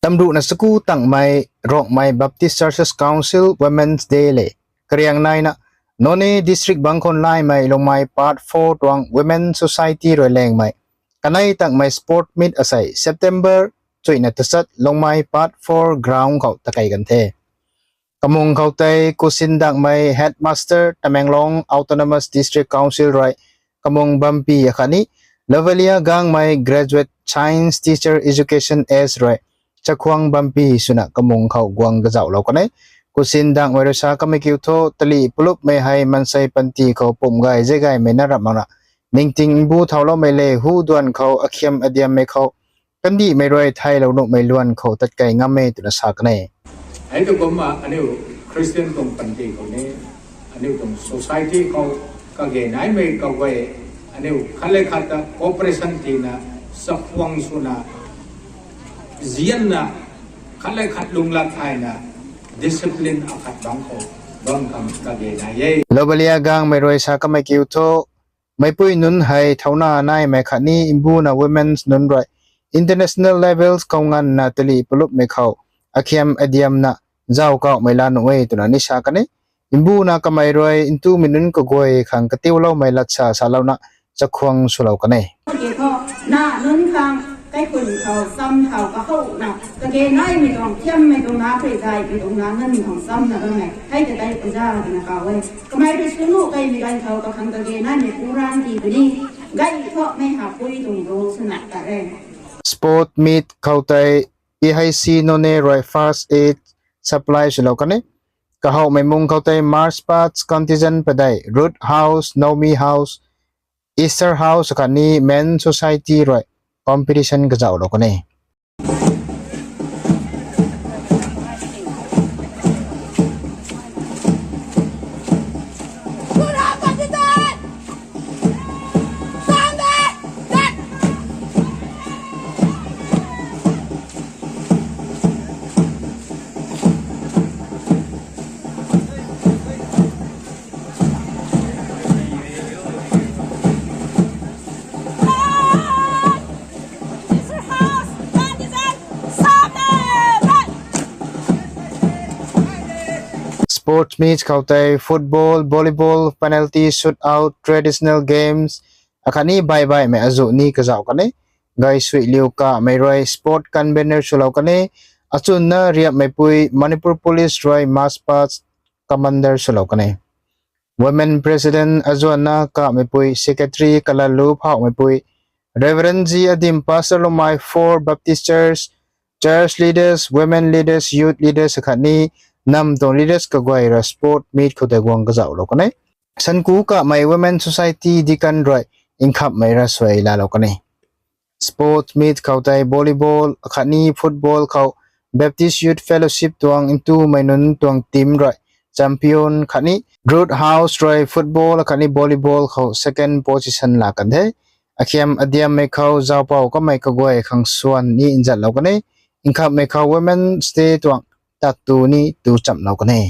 ตำรวจสกูตั้งไม่รอกไม่ Baptist Churches Council Women's Day เลยกรียงนายนะโนเน่ District บางคนไล่ไม่ลงไม่ Part 4 ตวง Women's Society รวยแรงไม่กันในตั้งไม่ Sport Meet อาศัย September ช่วยนัดสัตลงไม่ Part 4 Ground เขาตะไคกันเทกำมงเขาเตยกุสินดังไม่ Headmaster ตะแมงลง Autonomous District Council รวยกำมงบัมปีขันนี้ Levelia กังไม่ Graduate Science Teacher Education S รวยจะควงบัมปีสุนัขกำมงเขากวางกระเจ้าเรากันเนี่ยกุสินดังไวรัสก็ไม่คิวโตตลีปลุกไม่ให้มันใส่ปันตีเขาปุ่มไกเจไกไม่น่ารับมันละมิงติงบูเท่าเราไม่เล่หูดวนเขาอคิมอเดียมไม่เขากันดีไม่รวยไทยเราหนุไม่ล้วนเขาตัดไก่งามไม่ตุนสักเนี่ยไอ้ตัวผมอันนี้คริสเตียนตรงปันตีเขาเนี่ยอันนี้ตรง society เขาก็เกณฑ์ไหนไม่ก็ไว้อันนี้ขั้นเลยขัดต่อ cooperation ทีนะสักวังสุนะเจียนนะขั้นเลยขัดลุงลัดไทยนะ discipline อาขัดบังเขาบังคำก็เกณฑ์ไหนเย่เราเบลียกังไม่รวยสักก็ไม่คิวโตไม่ปุ้ยนุนให้เท่าหน้านายไม่ขัดนี้อิมบูนะ women's นุนรวย international levels เขางานนาตลีปลุกไม่เขาอคิมอเดียมนะเจ้าก็ไม่ลานไว้ตัวนั้นนิชากันเนี่ยอิมบูนะก็ไม่รวยอินทูมินุนก็กวยขังกติวเราไม่ลัดชาสาเรานะจะควงสุเรากันเนี่ยน่านุนคังใกล้คนเขาซ้ำเขาก็เข้าน่ะตะเกียงไม่มีตรงเทียมไม่ตรงน้าเคยใจไปตรงน้าเงินของซ้ำนะตรงไหนให้จะได้ปัญญาเป็นเขาเว้ยก็ไม่ได้ซื้อลูกใกล้มีการเขาก็คังตะเกียงนั่นมีผู้ร่างดีตัวนี้ใกล้เพราะไม่หาปุ้ยตรงโรสนักแต่แรง Sport Meet เขาไต่EIC โนเน่รอย First Aid Supply สุเรากันเนี่ยก็เขาไม่มุ่งเขาไต่ Mars Parts Contingent ไปได้ Root House Naomi House Easter House กันนี้ Men Society รอย Competition ก็จะเอาเรากันเนี่ยSports meets เขาไต่ Football Volleyball Penalty Shootout Traditional Games อาคารนี้บายไม่อาจุนี่ก็จะเอากันเนี่ยไงสวยเลี้ยวกะไม่รวย Sport Convener สุเรากันเนี่ยอาจุนน่าเรียบไม่ปุย Manipur Police รวย Mass Parts Commander สุเรากันเนี่ย Women President อาจุนน่ากะไม่ปุย Secretary กะลาลูพาวไม่ปุย Reverend G Adim Pastor Lomai 4 Baptist Church Leaders Women Leaders Youth Leaders อาคารนี้นำตรง leaders ก็กวยระ sport meet เขาแต่กวางก็จะเอาเรากันเนี่ยสันกูก็ไม่ women society ดีกันรวยอินคับไม่ระสวยลาเรากันเนี่ย sport meet เขาแต่ volleyball ขันนี้ football เขา Baptist Youth Fellowship ตัวง into ไม่นุนตัวง team รวย champion ขันนี้ Root House รวย football ขันนี้ volleyball เขา second position ลากันเถอะอาเขียมอเดียมไม่เขาเจ้าเป่าก็ไม่ก็กวยขังส่วนนี้อินจัดเรากันเนี่ยอินคับไม่เขา women stay ตัวตัดตัวนี้ตัวจับเรากันเนี่ย